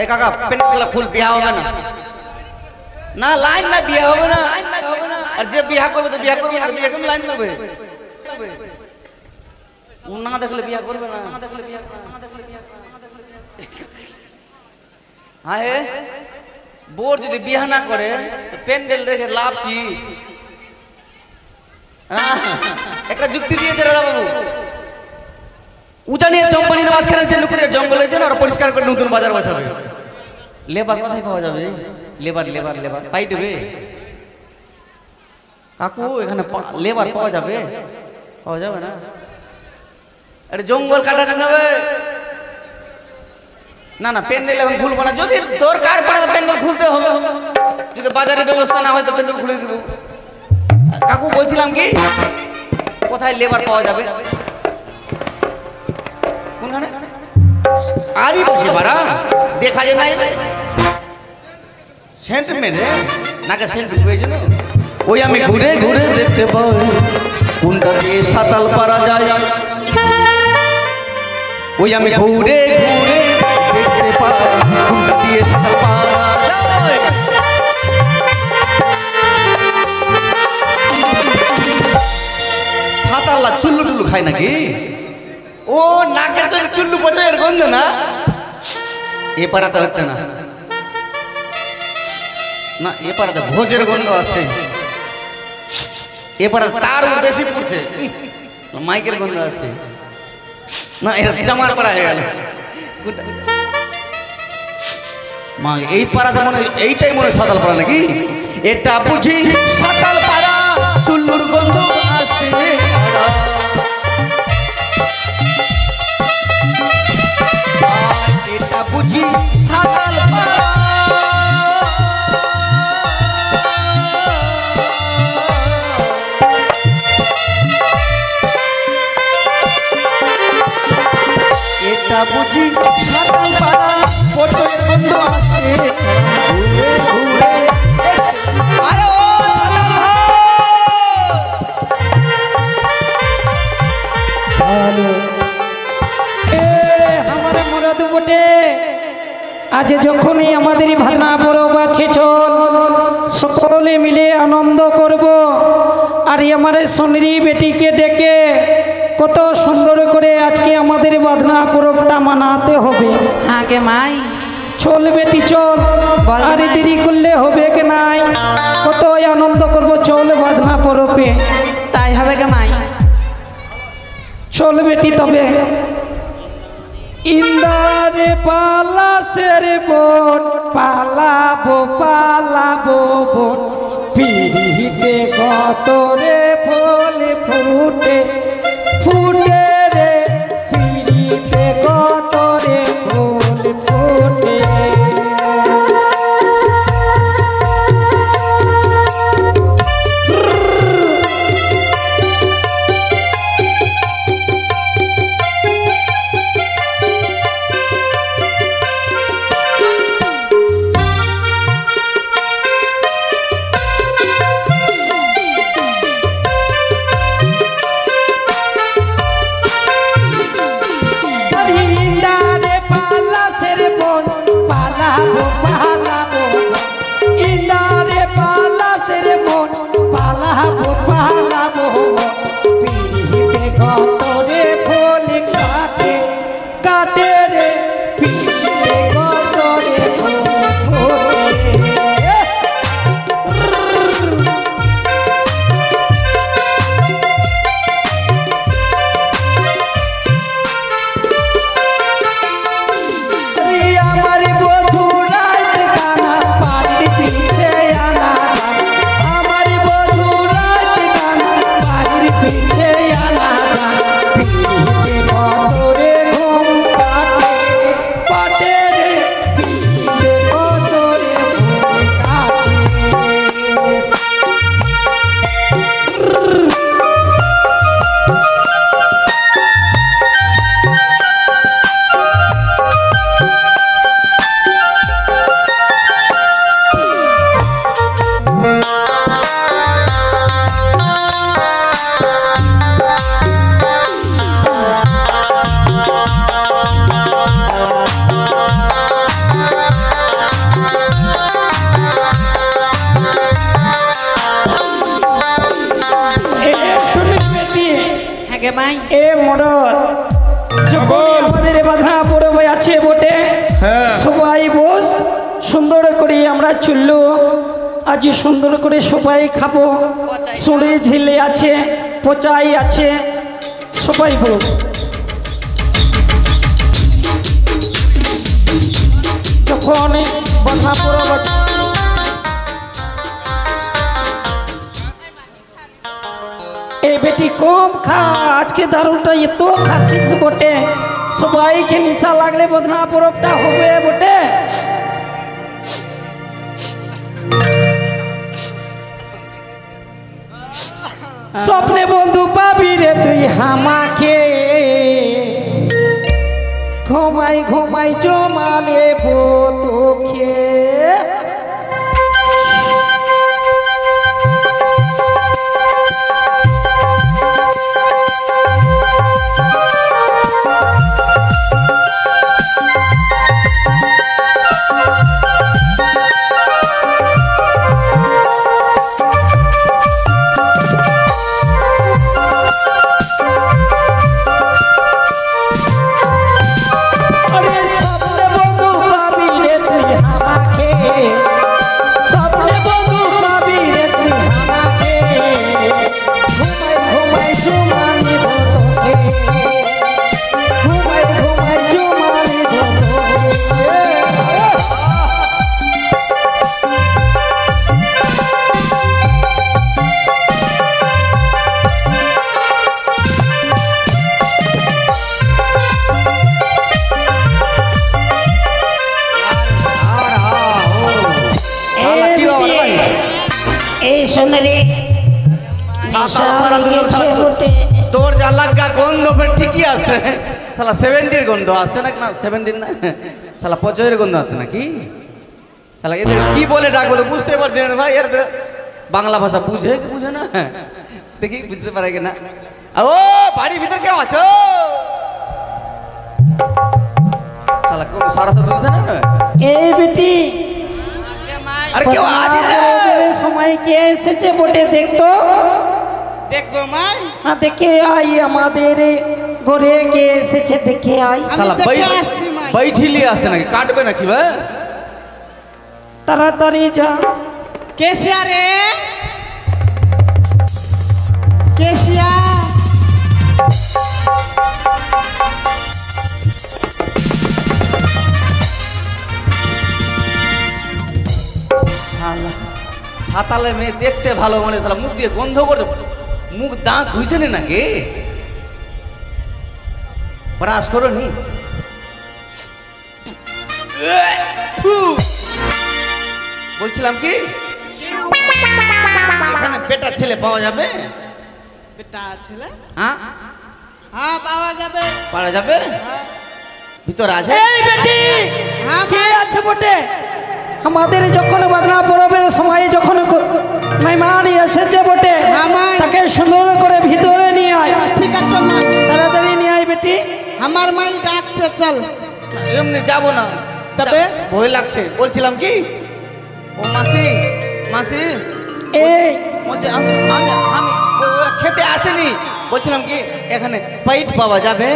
ए काका पेंडल फुल बियाह হবে না না লাইন না বিয়ে হবে না আর যে বিয়ে করবে তো বিয়ে করবে না বিয়ে করবে লাইন করবে ও না দেখলে বিয়ে করবে না না দেখলে বিয়ে না দেখলে বিয়ে হ্যাঁ বোর যদি বিয়ে না করে তো পেন্ডেল রেখে লাভ কি একটা যুক্তি দিয়েছে রাজা বাবু উজানির কোম্পানির মাঝখানে যে লুকুরের জঙ্গল হয়েছে না ওরা পরিষ্কার করে নতুন বাজার বসাবে লেবার কোথায় পাওয়া যাবে লেবার লেবার লেবার পাই দেবে কাকু এখানে লেবার পাওয়া যাবে না আরে জঙ্গল কাটাতে নেবে না না পেন্ডেল এখন খুলবো না যদি দরকার পড়ে তো পেন্ডেল খুলতে হবে যদি বাজারের ব্যবস্থা না হয় তো পেন্ডেল খুলে দেবো কাকু বলছিলাম কি কোথায় লেবার পাওয়া যাবে কোনখানে আজই বসে পারা দেখা যায় নাই সেন্ট মেরে নাকে সেন্ট প্রয়োজন ওই আমি ঘুরে ঘুরে দেখতে পাই কোনটা দিয়ে সাতাল পারা যায় ওই আমি ঘুরে ঘুরে দেখতে পাই কোনটা দিয়ে সাতাল পারা যায় সাতাল্লা চুল্লু টুল্লু খায় নাকি ও নাকের সঙ্গে চুল্লু পচায়ের গন্ধ না এ পাড়াতে হচ্ছে না না এ পাড়াতে ভোজের গন্ধ আছে এ পাড়াতে তার বেশি পড়ছে মাইকের গন্ধ আছে না এটা জামার পাড়া হয়ে গেল মা এই পাড়াতে মনে এইটাই মনে সাতাল পাড়া নাকি এটা বুঝি সাতাল পাড়া চুল্লুর গন্ধ আসে এটা বুঝি সাতাল পাড়া এটা বুঝি সাতাল পাড়া ফটোর গন্ধ আসে ঘুরে ঘুরে আরে ও সাতাল ভাই হ্যালো আমাদের মরদ বটে আজ যখনই আমাদের ভাদনা পরব আছে চল সকলে মিলে আনন্দ করব আর আমার সোনারি বেটিকে ডেকে কত সুন্দর করে আজকে আমাদের বাদনা পরবটা মানাতে হবে হ্যাঁ কে মাই চল বেটি চল আর দেরি করলে হবে কি নাই কত আনন্দ করব চল বাদনা পরবে তাই হবে কে মাই চল বেটি তবে ইন্দারে পালা সের বোট পালাবো পালাবো বোট পিড়িতে কত রে ফুল ফুটে ফুটে রে পিড়িতে কত রে ফুল ফুটে মাই এ মরদ যখন আমাদের বাধা পড়বে আছে বটে সবাই বস সুন্দর করে আমরা চললো আজ সুন্দর করে সবাই খাবো সুড়ি ঝিলে আছে পচাই আছে সবাই বস যখন বাধা পড়বে এই বেটি কম খা আজকে দারুটা এত খাচ্ছিস বটে সবাইকে নিশা লাগলে বদনা পরবটা হবে বটে স্বপ্নে বন্ধু পাবি রে তুই হামাকে ঘুমাই ঘুমাই জমালে তোকে তোর যা লাগা গন্ধ ফের ঠিকই আছে শালা 70 গন্ধ আছে না 70 না শালা 75 গন্ধ আছে নাকি শালা এদের কি বলে ডাকবো তো বুঝতে পারছি না ভাই এর বাংলা ভাষা বুঝে কি বুঝে না দেখি বুঝতে পারে কিনা ও বাড়ির ভিতর কেউ আছো শালা কোন সারা তো বুঝে না এই বেটি আরে কেউ আছে সময় কে এসেছে বটে দেখতো দেখবো মাই না দেখে আই আমাদের ঘরে কে এসেছে দেখে আই শালা बैठिली আসে নাকি কাটবে নাকি ভাই তাড়াতাড়ি যা কেসিয়া রে কেসিয়া সাতালে মেয়ে দেখতে ভালো মানে শালা মুখ দিয়ে গন্ধ করে মুখ দাঁত ঘুষে নে নাকি ব্রাশ করো নি বলছিলাম কি এখানে বেটা ছেলে পাওয়া যাবে বেটা ছেলে হ্যাঁ হ্যাঁ পাওয়া যাবে ভিতরে আছে এই বেটি হ্যাঁ কে আছে বটে আমাদের যখন বাদনা পরবের সময় যখন মেহমান এসেছে বটে তাকে সুন্দর করে ভিতরে নিয়ে আয় ঠিক আছে মা তাড়াতাড়ি নিয়ে আয় বেটি আমার মাই ডাকছে চল এমনি যাবো না তবে ভয় লাগছে বলছিলাম কি ও মাসি মাসি এই বলছে আমি ওরা খেতে আসেনি বলছিলাম কি এখানে পেট পাওয়া যাবে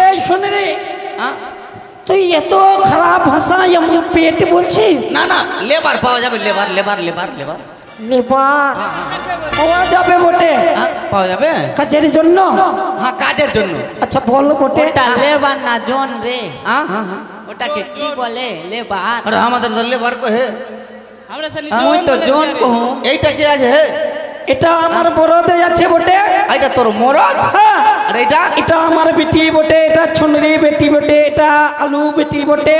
এই শুনে রে হ্যাঁ তুই এত খারাপ ভাষা এমন পেট বলছিস না না লেবার পাওয়া যাবে labour labour labour labour labour পাওয়া যাবে বটে হ্যাঁ পাওয়া যাবে কাজের জন্য হ্যাঁ কাজের জন্য আচ্ছা বল বটে ওটা লেবার না জন রে হ্যাঁ হ্যাঁ হ্যাঁ ওটাকে কি বলে লেবার अरे আমাদের তো লেবার কো হে আমরা সালি আমি তো জন কহু এইটা কি আছে হে এটা আমার বড়দে আছে বটে এইটা তোর মরদ হ্যাঁ আর এইটা এটা আমার বেটি বটে এটা ছুনরি বেটি বটে এটা আলু বেটি বটে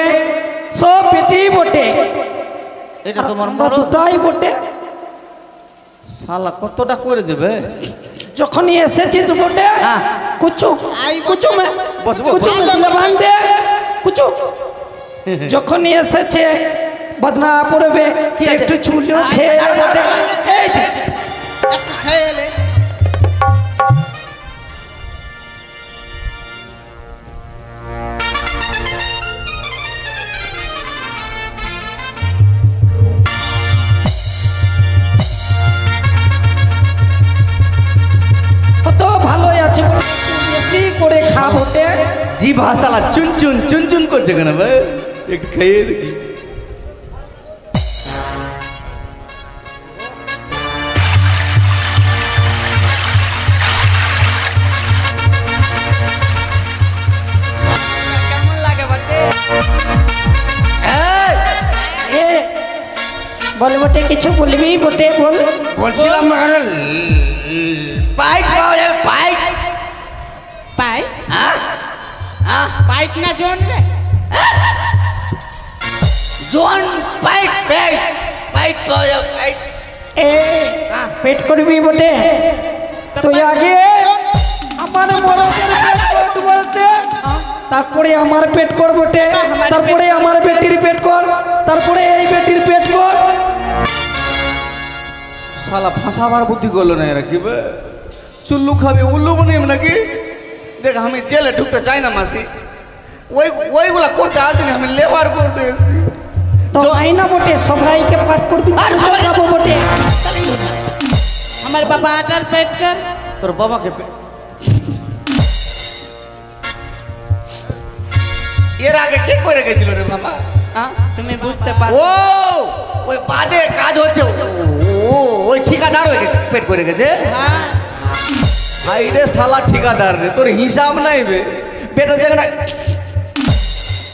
সব বেটি বটে এটা তোমার আমরা মরদ দুটাই বটে শালা কতটা করে যাবে যখনই এসেছি তো বটে হ্যাঁ। কুচু কুচু মে বসবো। কুচু মে বাঁধ দে কুচু যখনই এসেছে বদনা পড়বে একটু চুলো খেয়ে বটে এই খেলে কত করে খা বটে। জি ভাষালা চুন চুন চুন চুন করছে কেন ভাই? একটু খেয়ে দেখি। কেমন লাগে বটে? এই, এ বল বটে, কিছু বলবি বটে, বল। বলছিলাম পাইট পাওয়া যাবে পাইট? পাইট? পাইট না জন রে? জন পাইট পাইট পাইট পাওয়া যাবে পাইট। এ পেট করবি বটে, তুই আগে আমার মরদের পেট কর বটে, তারপরে আমার পেট কর বটে, তারপরে আমার বেটির পেট কর, তারপরে এই বেটির পেট কর। শালা ফাঁসাবার বুদ্ধি করলো না এরা কি বে? চুল্লু খাবে উল্লু বানিয়ে নাকি? দেখ আমি জেলে ঢুকতে চাই না মাসি, ওইগুলা করতে আসিনি, আমি লেবার করতে এসেছি। তো আইনা বটে, সবাইকে পাঠ করবি, যাবো বটে। আমার বাবা আটার পেট কর। তোর বাবাকে এর আগে কি করে গেছিল রে বাবা? তুমি বুঝতে পারো? ও ওই বাদে কাজ হচ্ছে, ওই ঠিকাদার ওই পেট করে গেছে। হ্যাঁ, হাই রে শালা ঠিকাদার রে, তোর হিসাব নাই বে বেটা দেখে না,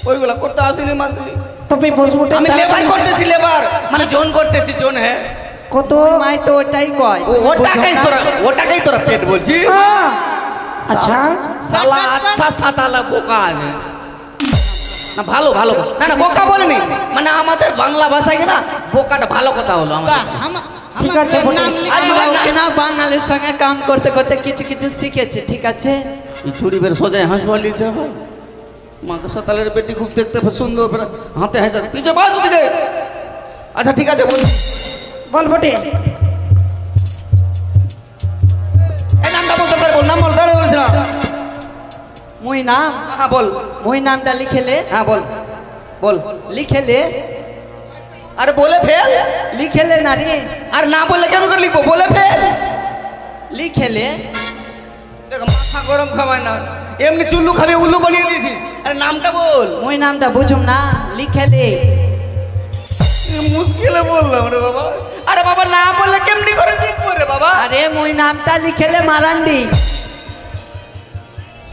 ওইগুলা করতে আসিনি মাসি। তবে বস বটে, আমি লেবার করতেছি, লেবার মানে জোন করতেছি, জোন। হ্যাঁ কত মাই তো ওটাই কয়। ওটাকেই তোরা পেট বলছি। আচ্ছা শালা আচ্ছা সাতালা বোকা আছে না, ভালো ভালো না না বোকা বলেনি, মানে আমাদের বাংলা ভাষায় না বোকাটা ভালো কথা হলো আমাদের। ঠিক আছে বটে। না বাঙালির সঙ্গে কাম করতে করতে কিছু কিছু শিখেছে, ঠিক আছে? এই ছুরি বের সোজায় হাঁসুয়া লিখছে ভাই, মাকে সতালের বেটি খুব দেখতে সুন্দর, হাতে হাসা পিছে বাস ওদিকে। আচ্ছা ঠিক আছে বল, বল বটে। এই নামটা বলতে পারবো, নাম বল, দাঁড়িয়ে বলছি না। মুই নাম, হ্যাঁ বল, মুই নামটা লিখেলে, হ্যাঁ বল বল। লিখেলে, আরে বলে ফেল, লিখেলে না রে, আর না বললে কেমন করে লিখবো? বলে ফেল। লিখেলে। দেখ মাথা গরম খাওয়ায় না, এমনি চুল্লু খাবে উল্লু বানিয়ে দিয়েছিস। আরে নামটা বল। মুই নামটা বুঝুম না, লিখেলে। মুশকিলে বললাম রে বাবা। আরে বাবা না বললে কেমনি করে লিখবো রে বাবা? আরে মুই নামটা লিখেলে মারান্ডি।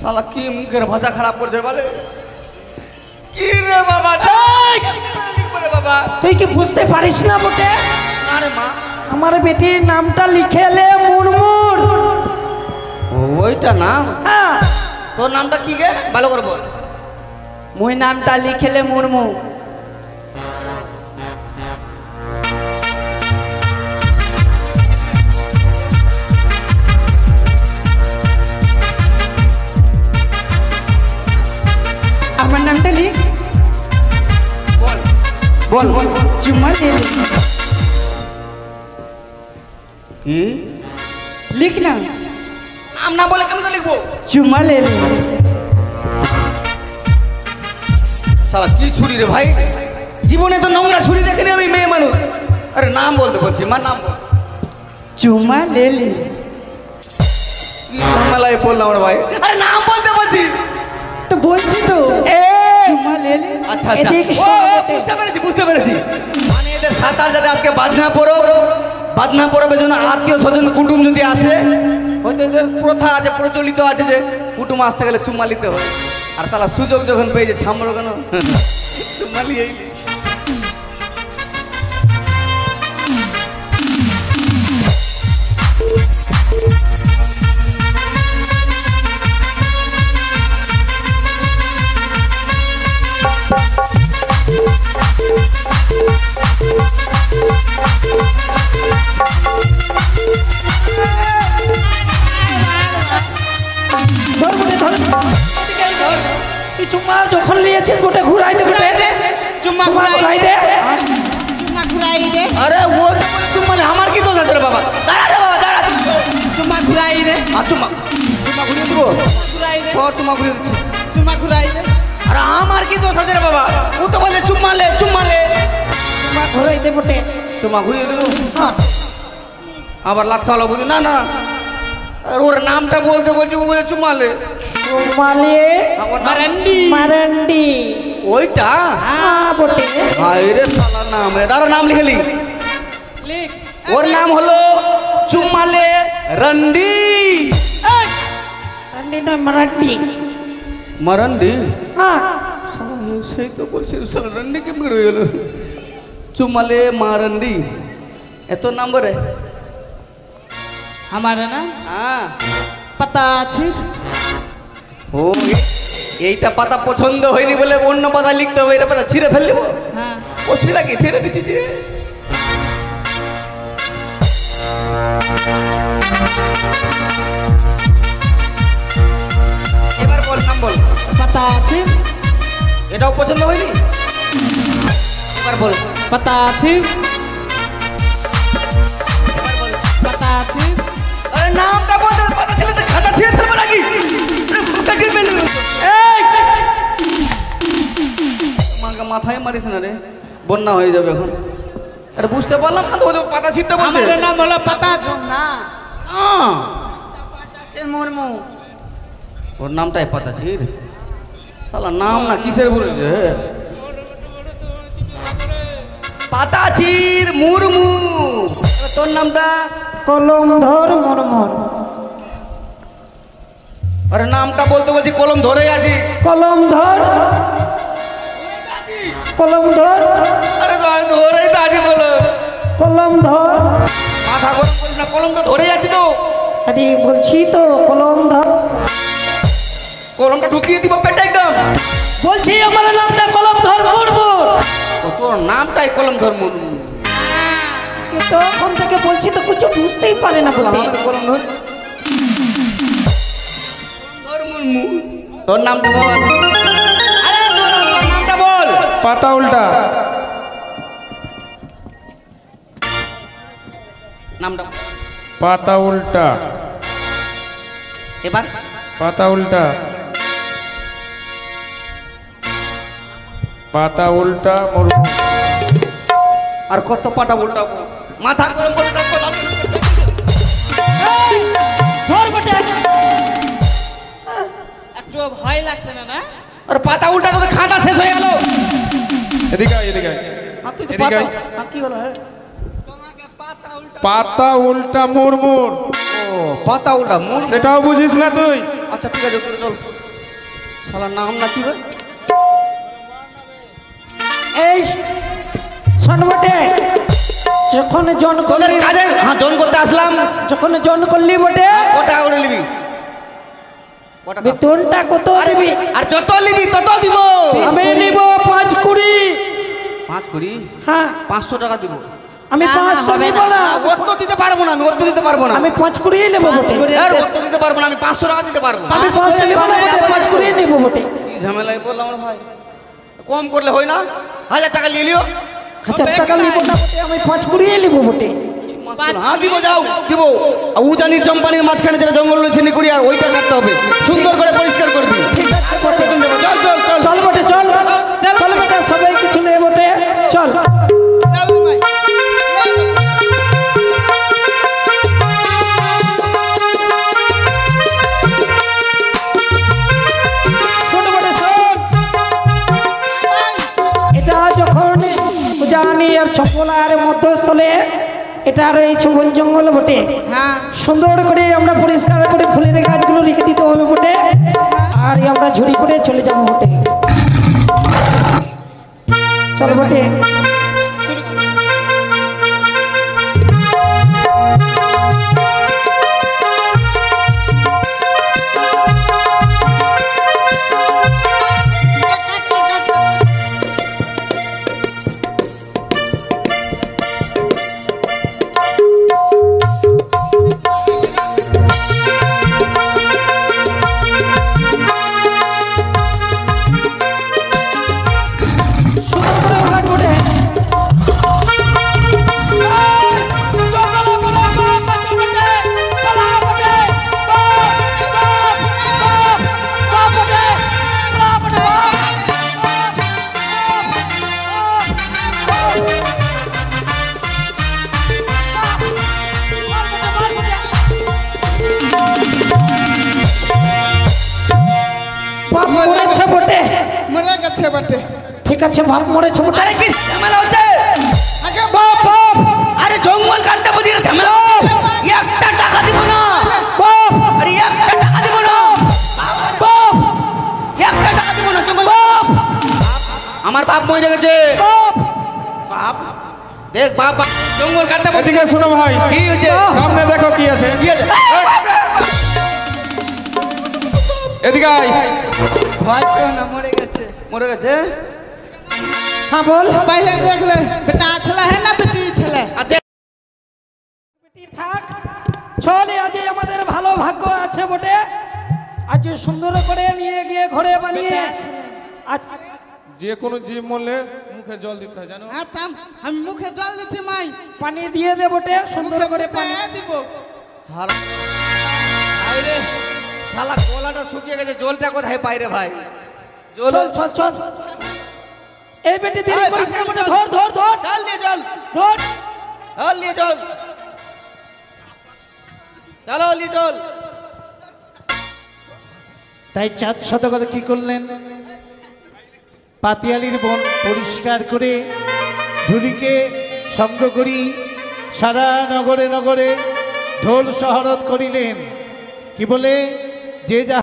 শালা কি মুখের ভাষা খারাপ করছে বলে? কি রে বাবা, কি করে লিখবো রে বাবা? তুই কি বুঝতে পারিস না বটে? আরে মা, আমার বেটির নামটা লিখেলে মুরমুর। ওইটা নাম? হ্যাঁ, তোর নামটা কি গে? ভালো করে বল। মুই নামটা লিখেলে মুরমু। আমার নামটা লিখ। বল বল। চুম্মা লেলি। কি লিখ না, নাম না বলে কেমন করে লিখবো? চুম্মা লেলি। শালা কি ছুরি রে ভাই, জীবনে তো নোংরা ছুরি দেখিনি আমি, মেয়ে মানুষ। আরে নাম বলতে বলছি, মা নাম বল। চুম্মা লেলি। কি ঝামেলায় বললাম রে ভাই, আরে নাম বলতে বলছি তো বলছি তো, চুম্মা লেলি। আচ্ছা আচ্ছা, এদিক ও, শোন ও, বটে। বুঝতে পেরেছি বুঝতে পেরেছি, মানে এদের সাতাল যাতে আজকে বাদনা পরব, বাদনা পরবের জন্য আত্মীয় স্বজন কুটুম যদি আসে, হয়তো এদের প্রথা আছে, প্রচলিত আছে যে কুটুম আসতে গেলে চুম্মা নিতে হয়। আর শালা সুযোগ যখন পেয়েছে ছামড়ো কেন চুম্মা লিয়েই নি। ধর বটে, ধর। তুই চুম্মা যখন নিয়েছিস বটে ঘুরাই দে বটে। চুম্মা চুম্মা ঘুরাই দে। চুম্মা ঘুরাই দে, আরে ও তো বলে চুম্মা লে, আমার কি দোষ আছে রে বাবা? দাঁড়া রে বাবা দাঁড়া। চুম্মা ঘুরাই দে, আর চুম্মা চুম্মা ঘুরিয়ে দেবো? ঘুরাই দে, ও চুম্মা ঘুরিয়ে দিচ্ছি। চুম্মা ঘুরাই দে। আরে আমার কি দোষ আছে রে বাবা? ও তো বলে চুম্মা লে চুম্মা লে। চুম্মা ঘুরাই দে বটে। চুম্মা ঘুরিয়ে দেবো? আবার লাত খাওয়ালো বুঝি না না, আর ওর নামটা বলতে বলছি, ও বলে চুম্মা লে। চুমালে মারান্ডি ওইটা বটে। আরে শালা নাম এদার নাম লিখলি ওর নাম হলো চুম্মালে রন্ডি রান্ডি নয় মারান্ডি। মারান্ডি হ্যাঁ সেই তো বলছি শালা রন্ডি কেমন করে গেল চুম্মালে মারান্ডি এত নাম্বার हमारा ना হ্যাঁ पता আছে। ও এইটা পাতা পছন্দ হয়নি বলে অন্য পাতা লিখতে হবে, এটা পাতা ছিঁড়ে ফেল দেবো। হ্যাঁ অসুবিধা কি, ছেড়ে দিচ্ছি ছিঁড়ে। এবার বল নাম বল। पता আছে। এটাও পছন্দ হয়নি, এবার বল। पता আছে। पता আছে। আরে নামটা বল, পাতা ছেড়ে দে, খাতা ছিঁড়ে ফেলবো নাকি? ফুটা ছিঁড়ে ফেলবো। এই! আমাকে মাথায় মারিস না রে, বন্যা হয়ে যাবে এখন। আরে বুঝতে পারলাম না তো, ও যে পাতা ছিঁড়তে বলছে। हमारा नाम হলো पता ঝোম না। মুর্মু ওর নামটাই পাতা ছির শালা নাম না কিসের বলেছে পাতা ছির মুর্মু। এবার তোর নামটা কলমধর মরমর। আরে নামটা বলতে বলছি কলম ধরে আছি। কলমধর কলমধর আরে ধরেই তো আছি বলো, কলমধর। মাথা গরম করিস না, কলমটা ধরে আছি তো। আরে বলছি তো কলমধর, কলমটা ঢুকিয়ে দিব পেটে একদম। বলছি আমার নামটা কলমধর মুর্মু। তো তোর নামটাই কলম ধর মুর্মু। তখন থেকে বলছি তো কিছু বুঝতেই পারে না বলে। আমাকে কলম ধর ধর মুর্মু। তোর নামটা বল। আরে তোর নামটা বল। পাতা উল্টা। নামটা পাতা উল্টা। এবার পাতা উল্টা। পাতা উল্টা মুর্মু। আর কত পাটা উল্টাবো, মাথা গরম করে রাখবো। একটু ভয় লাগছে না না? আর পাতা উল্টা করে খাতা শেষ হয়ে গেল। এদিকে আয়, এদিকে আয়। তুই তো এদিকে পাতা আয়। কি হলো? হ্যাঁ তোমাকে পাতা উল্টা। পাতা উল্টা মুর্মুর। ও পাতা উল্টা মুর। সেটাও বুঝিস না তুই? আচ্ছা ঠিক আছে, চল। শালা নাম না কি রে? এই শোন বটে, যখন জন তোদের করলি, কাজে হ্যাঁ জন করতে আসলাম। যখন জন করলি বটে, কটা করে নিবি? কটা? বেতনটা কত আরে দিবি? আর যত নিবি তত দিব। আমি নিব 5-20। 5 কুড়ি হ্যাঁ 500 টাকা দিব। আমি না, 500 হবে নিব না। না, ওর তো দিতে পারবো না, আমি ওর তো দিতে পারবো না। আমি 5-20 নেব বটে। আর ওর তো দিতে পারবো না, আমি 500 টাকা দিতে পারবো। আমি 500 নেব না বটে, 5-20 নেব বটে। কি ঝামেলায় বললাম রে ভাই, কম করলে হয় না? 1000 টাকা নিয়ে লিও। 1000 টাকা নিব না বটে, আমি 5-20 নেব বটে। হ্যাঁ দিব, যাও দিব। আর উজানির চম্পানির মাঝখানে যেটা জঙ্গল রয়েছে নিকুড়ি, আর ওইটা কাটতে হবে, সুন্দর করে পরিষ্কার করে দিবি। ঠিক আছে তারপর বটে। বেতন দেবো। চল চল চল। চল বটে, চল চল বটে, সবাই কিছু নেই বটে, চল। চল ভাই। শোন বটে, শোন। এটা যখন উজানি আর চপলার মধ্যস্থলে এটা রয়েছে বন জঙ্গল বটে। হ্যাঁ সুন্দর করে আমরা পরিষ্কার করে ফুলের গাছগুলো রেখে দিতে হবে বটে, আর আমরা ঝুড়ি করে চলে যাবো বটে। চল বটে। সুন্দর করে ওখানে বটে। বটে। ঠিক আছে বাপ মরেছে বটে। আরে কি ঝামেলা হচ্ছে? আগে বাপ বাপ আরে জঙ্গল কাটতে বুঝি ঝামেলা, একটা টাকা দিব না বাপ আরে একটা টাকা দিব না বাপ একটা টাকা দিব না জঙ্গল বাপ আমার বাপ মরে গেছে বাপ বাপ দেখ বাপ বাপ, জঙ্গল কাটতে বুঝি এদিকে শোনো ভাই, কি হয়েছে সামনে দেখো কি আছে। কি আছে এদিকে আয়। ভয় পেও না, মরে গেছে। মরে গেছে হ্যাঁ বল। पहले देख ले बेटा छला है ना बेटी छला। আর দেখ থাক চলে, আজ আমাদের ভালো ভাগ্য আছে বটে। আজ সুন্দর করে নিয়ে গিয়ে ঘরে বানিয়ে আজ যে কোনো জীব মরলে মুখে জল দিতে হয় জানো। हां थाम हम मुखे जल दिछि माई পানি দিয়ে দে বটে, সুন্দর করে পানি। দিব। হার আরে শালা গলাটা শুকিয়ে গেছে, জলটা কোথায় পাই রে ভাই? জল চল চল চল। এই বেটি দেরি করিস না বটে, ধর ধর ধর চল নিয়ে চল, ধর। চল নিয়ে চল, চলো নিয়ে চল। তাই চাঁদ শতকরা কি করলেন? পাতিয়ালির বন পরিষ্কার করে ধুলিকে সঙ্গ করি সারা নগরে নগরে ঢোল শহরত করিলেন। কি বলে? যে যা